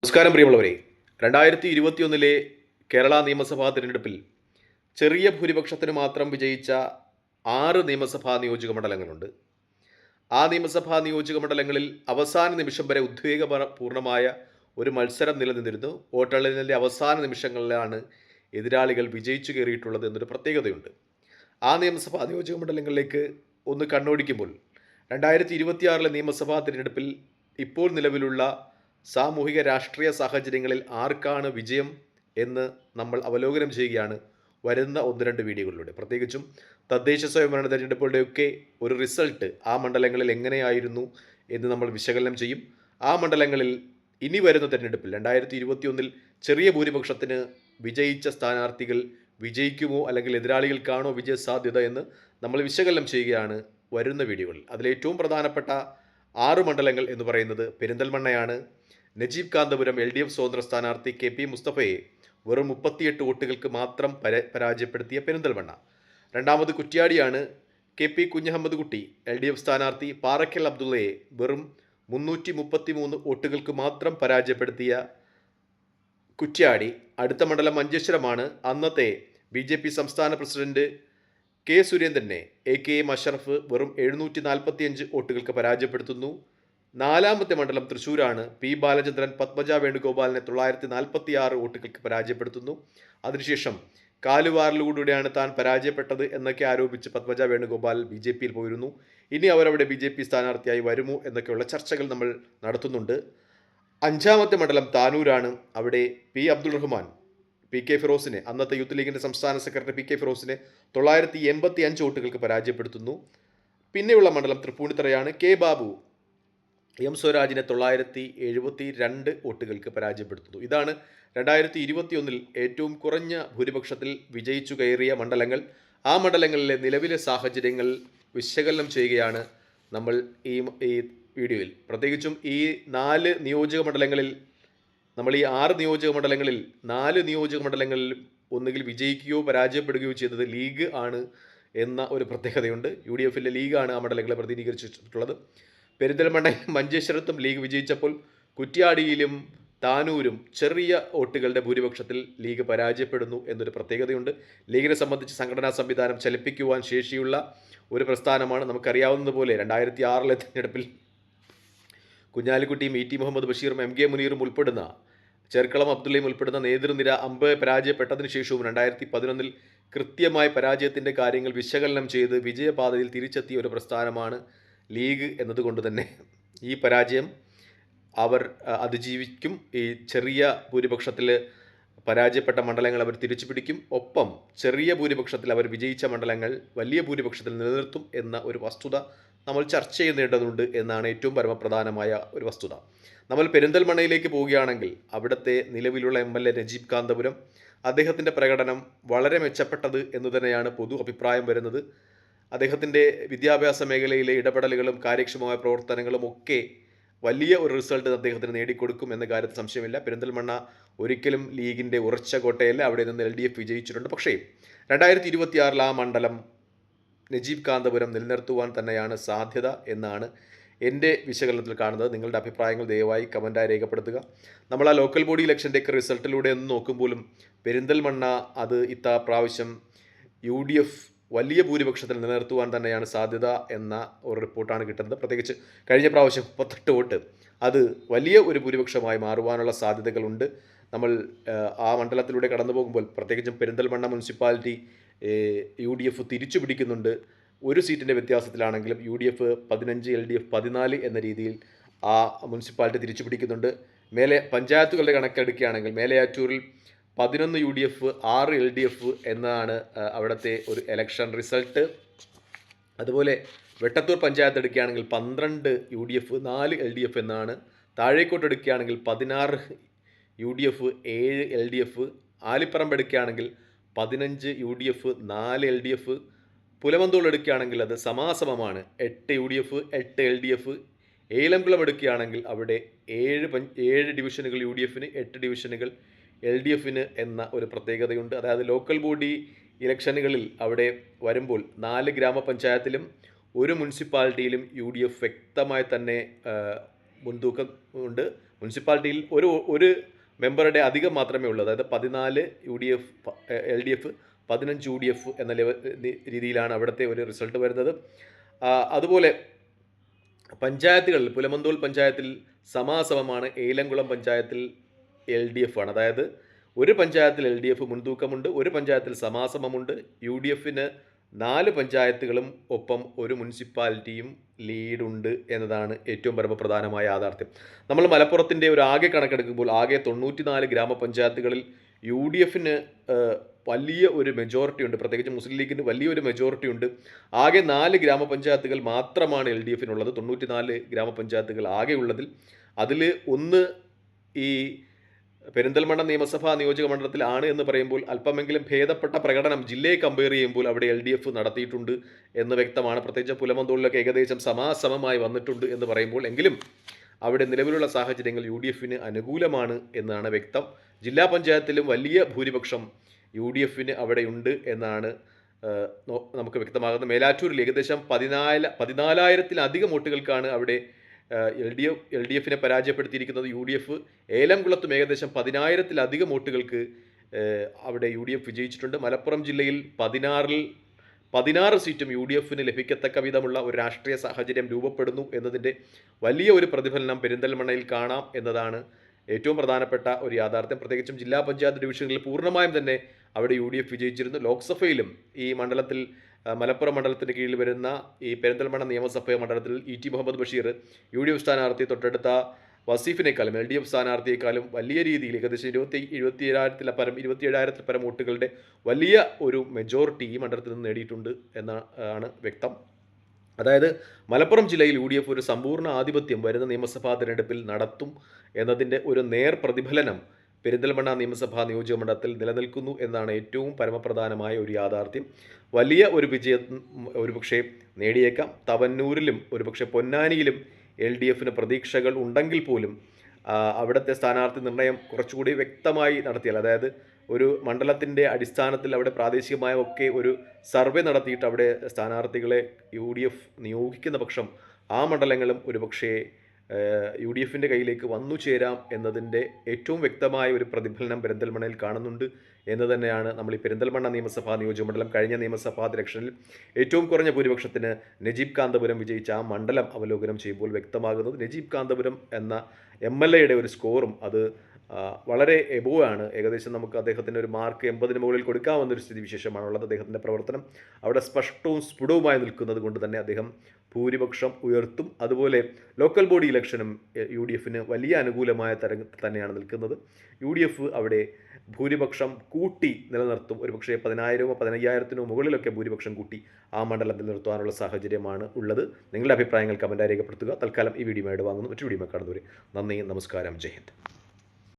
നമസ്കാരം പ്രിയമുള്ളവരെ. 2021 കേരള നിയമസഭാ തിരഞ്ഞെടുപ്പിൽ ചെറിയ ഭൂരിപക്ഷത്തിന് മാത്രം വിജയിച്ച 6 നിയമസഭാ നിയോജക മണ്ഡലങ്ങളുണ്ട്. ആ നിയമസഭാ നിയോജക മണ്ഡലങ്ങളിൽ അവസാന നിമിഷം വരെ ഉദ്വേഗപൂർണമായ ഒരു മത്സരം നിലനിന്നിരുന്നു. വോട്ടെണ്ണലിൻ്റെ അവസാന നിമിഷങ്ങളിലാണ് എതിരാളികൾ വിജയിച്ചു കയറിയിട്ടുള്ളത് എന്നൊരു പ്രത്യേകതയുണ്ട്. ആ നിയമസഭാ നിയോജക മണ്ഡലങ്ങളിലേക്ക് ഒന്ന് കണ്ണോടിക്കുമ്പോൾ 2026 നിയമസഭാ തിരഞ്ഞെടുപ്പിൽ ഇപ്പോൾ നിലവിലുള്ള സാമൂഹിക രാഷ്ട്രീയ സാഹചര്യങ്ങളിൽ ആർക്കാണ് വിജയം എന്ന് നമ്മൾ അവലോകനം ചെയ്യുകയാണ് വരുന്ന ഒന്ന് രണ്ട് വീഡിയോകളിലൂടെ. പ്രത്യേകിച്ചും തദ്ദേശ സ്വയംഭരണ തിരഞ്ഞെടുപ്പുകളുടെയൊക്കെ ഒരു റിസൾട്ട് ആ മണ്ഡലങ്ങളിൽ എങ്ങനെയായിരുന്നു എന്ന് നമ്മൾ വിശകലനം ചെയ്യും. ആ മണ്ഡലങ്ങളിൽ ഇനി വരുന്ന തിരഞ്ഞെടുപ്പിൽ 2021 ചെറിയ ഭൂരിപക്ഷത്തിന് വിജയിച്ച സ്ഥാനാർത്ഥികൾ വിജയിക്കുമോ അല്ലെങ്കിൽ എതിരാളികൾക്കാണോ വിജയ സാധ്യത എന്ന് നമ്മൾ വിശകലനം ചെയ്യുകയാണ് വരുന്ന വീഡിയോകളിൽ. അതിലേറ്റവും പ്രധാനപ്പെട്ട 6 മണ്ഡലങ്ങൾ എന്ന് പറയുന്നത് പെരിന്തൽമണ്ണയാണ്. നജീബ് കാന്തപുരം LDF സ്വതന്ത്ര സ്ഥാനാർത്ഥി KP മുസ്തഫയെ വെറും 38 വോട്ടുകൾക്ക് മാത്രം പരാജയപ്പെടുത്തിയ പെരിന്തൽമണ്ണ. രണ്ടാമത് കുറ്റ്യാടിയാണ്. KP കുഞ്ഞഹമ്മദ് കുട്ടി LDF സ്ഥാനാർത്ഥി പാറക്കൽ അബ്ദുള്ളയെ വെറും 333 വോട്ടുകൾക്ക് മാത്രം പരാജയപ്പെടുത്തിയ കുറ്റ്യാടി. അടുത്ത മണ്ഡലം മഞ്ചേശ്വരമാണ്. അന്നത്തെ BJP സംസ്ഥാന പ്രസിഡന്റ് K സുരേന്ദ്രനെ AKM അഷറഫ് വെറും 745 വോട്ടുകൾക്ക് പരാജയപ്പെടുത്തുന്നു. നാലാമത്തെ മണ്ഡലം തൃശ്ശൂരാണ്. P ബാലചന്ദ്രൻ പത്മജ വേണുഗോപാലിനെ 946 വോട്ടുകൾക്ക് പരാജയപ്പെടുത്തുന്നു. അതിനുശേഷം കാലുവാറിലൂടെയാണ് താൻ പരാജയപ്പെട്ടത് എന്നൊക്കെ ആരോപിച്ച് പത്മജ വേണുഗോപാൽ BJPയിൽ പോയിരുന്നു. ഇനി അവരവിടെ BJP സ്ഥാനാർത്ഥിയായി വരുമോ എന്നൊക്കെയുള്ള ചർച്ചകൾ നമ്മൾ നടത്തുന്നുണ്ട്. അഞ്ചാമത്തെ മണ്ഡലം താനൂരാണ്. അവിടെ P അബ്ദുൾ റഹ്മാൻ PK ഫിറോസിനെ, അന്നത്തെ യൂത്ത് ലീഗിൻ്റെ സംസ്ഥാന സെക്രട്ടറി PK ഫിറോസിനെ 985 വോട്ടുകൾക്ക് പരാജയപ്പെടുത്തുന്നു. പിന്നെയുള്ള മണ്ഡലം തൃപ്പൂണിത്തറയാണ്. K ബാബു M സ്വരാജിനെ 972 വോട്ടുകൾക്ക് പരാജയപ്പെടുത്തുന്നു. ഇതാണ് 2021 ഏറ്റവും കുറഞ്ഞ ഭൂരിപക്ഷത്തിൽ വിജയിച്ചു കയറിയ മണ്ഡലങ്ങൾ. ആ മണ്ഡലങ്ങളിലെ നിലവിലെ സാഹചര്യങ്ങൾ വിശകലനം ചെയ്യുകയാണ് നമ്മൾ ഈ വീഡിയോയിൽ. പ്രത്യേകിച്ചും ഈ 4 നിയോജക മണ്ഡലങ്ങളിൽ, നമ്മൾ ഈ 6 നിയോജക മണ്ഡലങ്ങളിൽ 4 നിയോജക മണ്ഡലങ്ങളിലും ഒന്നുകിൽ വിജയിക്കുകയോ പരാജയപ്പെടുകയോ ചെയ്തത് ലീഗ് ആണ് എന്ന ഒരു പ്രത്യേകതയുണ്ട്. UDFിലെ ലീഗാണ് ആ മണ്ഡലങ്ങളെ പ്രതിനിധീകരിച്ചിട്ടുള്ളത്. പെരിന്തൽമണ്ണയും മഞ്ചേശ്വരത്തും ലീഗ് വിജയിച്ചപ്പോൾ കുറ്റ്യാടിയിലും താനൂരും ചെറിയ വോട്ടുകളുടെ ഭൂരിപക്ഷത്തിൽ ലീഗ് പരാജയപ്പെടുന്നു എന്നൊരു പ്രത്യേകതയുണ്ട്. ലീഗിനെ സംബന്ധിച്ച് സംഘടനാ സംവിധാനം ചലിപ്പിക്കുവാൻ ശേഷിയുള്ള ഒരു പ്രസ്ഥാനമാണ്. നമുക്കറിയാവുന്നതുപോലെ 2006 തിരഞ്ഞെടുപ്പിൽ കുഞ്ഞാലിക്കുട്ടിയും ET മുഹമ്മദ് ബഷീറും MK മുനീറും ഉൾപ്പെടുന്ന, ചെർക്കളം അബ്ദുള്ളയും ഉൾപ്പെടുന്ന നേതൃനിര പരാജയപ്പെട്ടതിന് ശേഷവും 2011 കൃത്യമായ പരാജയത്തിൻ്റെ കാര്യങ്ങൾ വിശകലനം ചെയ്ത് വിജയപാതയിൽ തിരിച്ചെത്തിയ ഒരു പ്രസ്ഥാനമാണ് ലീഗ് എന്നതുകൊണ്ട് തന്നെ ഈ പരാജയം അവർ അതിജീവിക്കും. ഈ ചെറിയ ഭൂരിപക്ഷത്തിൽ പരാജയപ്പെട്ട മണ്ഡലങ്ങൾ അവർ തിരിച്ചു പിടിക്കും. ഒപ്പം ചെറിയ ഭൂരിപക്ഷത്തിൽ അവർ വിജയിച്ച മണ്ഡലങ്ങൾ വലിയ ഭൂരിപക്ഷത്തിൽ നിലനിർത്തും എന്ന ഒരു വസ്തുത നമ്മൾ ചർച്ച ചെയ്യേണ്ടതുണ്ട് എന്നാണ് ഏറ്റവും പരമപ്രധാനമായ ഒരു വസ്തുത. നമ്മൾ പെരിന്തൽമണ്ണയിലേക്ക് പോവുകയാണെങ്കിൽ അവിടുത്തെ നിലവിലുള്ള MLA നജീബ് കാന്തപുരം, അദ്ദേഹത്തിൻ്റെ പ്രകടനം വളരെ മെച്ചപ്പെട്ടത് എന്ന് തന്നെയാണ് പൊതു അഭിപ്രായം വരുന്നത്. അദ്ദേഹത്തിൻ്റെ വിദ്യാഭ്യാസ മേഖലയിലെ ഇടപെടലുകളും കാര്യക്ഷമമായ പ്രവർത്തനങ്ങളും ഒക്കെ വലിയ ഒരു റിസൾട്ട് അദ്ദേഹത്തിന് നേടിക്കൊടുക്കും എന്ന കാര്യത്തിൽ സംശയമില്ല. പെരിന്തൽമണ്ണ ഒരിക്കലും ലീഗിൻ്റെ ഉറച്ച കോട്ടയല്ല. അവിടെ നിന്ന് LDF വിജയിച്ചിട്ടുണ്ട്. പക്ഷേ 2026 ആ മണ്ഡലം നജീബ് കാന്തപുരം നിലനിർത്തുവാൻ തന്നെയാണ് സാധ്യത എന്നാണ് എൻ്റെ വിശകലനത്തിൽ കാണുന്നത്. നിങ്ങളുടെ അഭിപ്രായങ്ങൾ ദയവായി കമൻറ്റായി രേഖപ്പെടുത്തുക. നമ്മൾ ആ ലോക്കൽ ബോഡി ഇലക്ഷൻ്റെയൊക്കെ റിസൾട്ടിലൂടെ ഒന്ന് നോക്കുമ്പോഴും പെരിന്തൽമണ്ണ അത് പ്രാവശ്യം UDF വലിയ ഭൂരിപക്ഷത്തിൽ നിലനിർത്തുവാൻ തന്നെയാണ് സാധ്യത എന്ന ഒരു റിപ്പോർട്ടാണ് കിട്ടുന്നത്. പ്രത്യേകിച്ച് കഴിഞ്ഞ പ്രാവശ്യം 38 വോട്ട് അത് വലിയ ഒരു ഭൂരിപക്ഷമായി മാറുവാനുള്ള സാധ്യതകളുണ്ട്. നമ്മൾ ആ മണ്ഡലത്തിലൂടെ കടന്നു പോകുമ്പോൾ പ്രത്യേകിച്ചും പെരിന്തൽമണ്ണ മുനിസിപ്പാലിറ്റി UDF തിരിച്ചു പിടിക്കുന്നുണ്ട്. ഒരു സീറ്റിൻ്റെ വ്യത്യാസത്തിലാണെങ്കിലും UDF 15 LDF 14 എന്ന രീതിയിൽ ആ മുനിസിപ്പാലിറ്റി തിരിച്ചു പിടിക്കുന്നുണ്ട്. മേലെ പഞ്ചായത്തുകളുടെ കണക്കെടുക്കുകയാണെങ്കിൽ മേലയാറ്റൂരിൽ 11 UDF 6 LDF എന്നാണ് അവിടുത്തെ ഒരു ഇലക്ഷൻ റിസൾട്ട്. അതുപോലെ വെട്ടത്തൂർ പഞ്ചായത്ത് എടുക്കുകയാണെങ്കിൽ 12 UDF 4 LDF എന്നാണ്. താഴേക്കോട്ട് എടുക്കുകയാണെങ്കിൽ 16 UDF 7 LDF. ആലിപ്പറമ്പ് എടുക്കുകയാണെങ്കിൽ 15 UDF 4 LDF. പുലമന്തോൾ എടുക്കുകയാണെങ്കിൽ അത് സമാസമമാണ്, 8 UDF 8 LDF. ഏലംകുളം എടുക്കുകയാണെങ്കിൽ അവിടെ 7 ഡിവിഷനുകൾ UDFന്, 8 ഡിവിഷനുകൾ LDFന് എന്ന ഒരു പ്രത്യേകതയുണ്ട്. അതായത് ലോക്കൽ ബോഡി ഇലക്ഷനുകളിൽ അവിടെ വരുമ്പോൾ 4 ഗ്രാമപഞ്ചായത്തിലും ഒരു മുനിസിപ്പാലിറ്റിയിലും UDF വ്യക്തമായി തന്നെ മുൻതൂക്കം ഉണ്ട്. മുനിസിപ്പാലിറ്റിയിൽ ഒരു മെമ്പറുടെ അധികം മാത്രമേ ഉള്ളൂ. അതായത് 14 UDF LDF 15 UDF എന്ന രീതിയിലാണ് അവിടുത്തെ ഒരു റിസൾട്ട് വരുന്നത്. അതുപോലെ പഞ്ചായത്തുകളിൽ പുലമന്തോൾ പഞ്ചായത്തിൽ സമാസമമാണ്, ഏലംകുളം പഞ്ചായത്തിൽ LDF ആണ്. അതായത് ഒരു പഞ്ചായത്തിൽ LDF മുൻതൂക്കമുണ്ട്, ഒരു പഞ്ചായത്തിൽ സമാസമമുണ്ട്. UDF 4 പഞ്ചായത്തുകളും ഒപ്പം ഒരു മുനിസിപ്പാലിറ്റിയും ലീഡുണ്ട് എന്നതാണ് ഏറ്റവും പരമപ്രധാനമായ യാഥാർത്ഥ്യം. നമ്മൾ മലപ്പുറത്തിൻ്റെ ഒരു ആകെ കണക്കെടുക്കുമ്പോൾ ആകെ 94 ഗ്രാമപഞ്ചായത്തുകളിൽ UDF വലിയ ഒരു മെജോറിറ്റി ഉണ്ട്, പ്രത്യേകിച്ച് മുസ്ലിം ലീഗിന് വലിയൊരു മെജോറിറ്റി ഉണ്ട്. ആകെ 4 ഗ്രാമപഞ്ചായത്തുകൾ മാത്രമാണ് LDF 94 ഗ്രാമപഞ്ചായത്തുകൾ ആകെ ഉള്ളതിൽ. അതിൽ ഒന്ന് ഈ പെരിന്തൽമണ്ണ നിയമസഭാ നിയോജക മണ്ഡലത്തിലാണ് എന്ന് പറയുമ്പോൾ അല്പമെങ്കിലും ഭേദപ്പെട്ട പ്രകടനം ജില്ലയെ കമ്പയർ ചെയ്യുമ്പോൾ അവിടെ LDF നടത്തിയിട്ടുണ്ട് എന്ന് വ്യക്തമാണ്. പ്രത്യേകിച്ച് പുലമന്തോളിലൊക്കെ ഏകദേശം സമാസമമായി വന്നിട്ടുണ്ട് എന്ന് പറയുമ്പോൾ എങ്കിലും അവിടെ നിലവിലുള്ള സാഹചര്യങ്ങൾ UDF അനുകൂലമാണ് എന്നാണ് വ്യക്തം. ജില്ലാ പഞ്ചായത്തിലും വലിയ ഭൂരിപക്ഷം UDF അവിടെയുണ്ട് എന്നാണ് നമുക്ക് വ്യക്തമാകുന്നത്. മേലാറ്റൂരിൽ ഏകദേശം 14,000-ലധികം വോട്ടുകൾക്കാണ് അവിടെ LDF പരാജയപ്പെടുത്തിയിരിക്കുന്നത് UDF. ഏലംകുളത്തും ഏകദേശം 10,000-ലധികം വോട്ടുകൾക്ക് അവിടെ UDF വിജയിച്ചിട്ടുണ്ട്. മലപ്പുറം ജില്ലയിൽ 16 സീറ്റും UDF ലഭിക്കത്തക്ക വിധമുള്ള ഒരു രാഷ്ട്രീയ സാഹചര്യം രൂപപ്പെടുന്നു എന്നതിൻ്റെ വലിയ ഒരു പ്രതിഫലനം പെരിന്തൽമണ്ണയിൽ കാണാം എന്നതാണ് ഏറ്റവും പ്രധാനപ്പെട്ട ഒരു യാഥാർത്ഥ്യം. പ്രത്യേകിച്ചും ജില്ലാ പഞ്ചായത്ത് ഡിവിഷനുകളിൽ പൂർണ്ണമായും തന്നെ അവിടെ UDF വിജയിച്ചിരുന്നു. ലോക്സഭയിലും ഈ മണ്ഡലത്തിൽ മലപ്പുറം മണ്ഡലത്തിന് കീഴിൽ വരുന്ന ഈ പെരിന്തൽമണ്ണ നിയമസഭാ മണ്ഡലത്തിൽ ET മുഹമ്മദ് ബഷീർ UDF സ്ഥാനാർത്ഥി തൊട്ടടുത്ത വസീഫിനേക്കാളും LDF സ്ഥാനാർത്ഥിയേക്കാളും വലിയ രീതിയിൽ ഏകദേശം 27,000 പരം വോട്ടുകളുടെ വലിയ ഒരു മെജോറിറ്റി ഈ മണ്ഡലത്തിൽ നിന്ന് നേടിയിട്ടുണ്ട് എന്നാണ് വ്യക്തം. അതായത് മലപ്പുറം ജില്ലയിൽ UDF ഒരു സമ്പൂർണ്ണ ആധിപത്യം വരുന്ന നിയമസഭാ തിരഞ്ഞെടുപ്പിൽ നടത്തും എന്നതിൻ്റെ ഒരു നേർ പ്രതിഫലനം പെരിന്തൽമണ്ണ നിയമസഭാ നിയോജക മണ്ഡലത്തിൽ നിലനിൽക്കുന്നു എന്നാണ് ഏറ്റവും പരമപ്രധാനമായ ഒരു യാഥാർത്ഥ്യം. വലിയ ഒരു വിജയം ഒരുപക്ഷെ നേടിയേക്കാം. തവന്നൂരിലും ഒരുപക്ഷെ പൊന്നാനിയിലും LDF പ്രതീക്ഷകൾ ഉണ്ടെങ്കിൽ പോലും അവിടുത്തെ സ്ഥാനാർത്ഥി നിർണയം കുറച്ചുകൂടി വ്യക്തമായി നടത്തിയാൽ, അതായത് ഒരു മണ്ഡലത്തിൻ്റെ അടിസ്ഥാനത്തിൽ അവിടെ പ്രാദേശികമായ ഒക്കെ ഒരു സർവേ നടത്തിയിട്ട് അവിടെ സ്ഥാനാർത്ഥികളെ UDF നിയോഗിക്കുന്ന പക്ഷം ആ മണ്ഡലങ്ങളും ഒരുപക്ഷെ UDF കയ്യിലേക്ക് വന്നു ചേരാം എന്നതിൻ്റെ ഏറ്റവും വ്യക്തമായ ഒരു പ്രതിഫലനം പെരിന്തൽമണ്ണയിൽ കാണുന്നുണ്ട് എന്ന് തന്നെയാണ് നമ്മൾ ഈ പെരിന്തൽമണ്ണ നിയമസഭാ നിയോജകമണ്ഡലം കഴിഞ്ഞ നിയമസഭാ ഇലക്ഷനിൽ ഏറ്റവും കുറഞ്ഞ ഭൂരിപക്ഷത്തിന് നജീബ് കാന്തപുരം വിജയിച്ച ആ മണ്ഡലം അവലോകനം ചെയ്യുമ്പോൾ വ്യക്തമാകുന്നത്. നജീബ് കാന്തപുരം എന്ന MLA ഒരു സ്കോറും അത് വളരെ എബോവ് ആണ്. ഏകദേശം നമുക്ക് അദ്ദേഹത്തിൻ്റെ ഒരു മാർക്ക് 80-ന് മുകളിൽ കൊടുക്കാവുന്നൊരു സ്ഥിതിവിശേഷമാണുള്ളത്. അദ്ദേഹത്തിൻ്റെ പ്രവർത്തനം അവിടെ സ്പഷ്ടവും സ്ഫുടവുമായി നിൽക്കുന്നത് കൊണ്ട് തന്നെ അദ്ദേഹം ഭൂരിപക്ഷം ഉയർത്തും. അതുപോലെ ലോക്കൽ ബോഡി ഇലക്ഷനും UDF വലിയ അനുകൂലമായ തരംഗത്തിൽ തന്നെയാണ് നിൽക്കുന്നത്. UDF അവിടെ ഭൂരിപക്ഷം കൂട്ടി നിലനിർത്തും. ഒരുപക്ഷെ 10,000-ഓ 15,000-നോ മുകളിലൊക്കെ ഭൂരിപക്ഷം കൂട്ടി ആ മണ്ഡലം നിലനിർത്തുവാനുള്ള സാഹചര്യമാണ് ഉള്ളത്. നിങ്ങളുടെ അഭിപ്രായങ്ങൾ കമൻറ്റായി രേഖപ്പെടുത്തുക. തൽക്കാലം ഈ വീഡിയോ വാങ്ങുന്നു. മറ്റു വീഡിയോ കാണുന്നവരെ നന്ദി, നമസ്കാരം, ജയ് ഹിന്ദ്.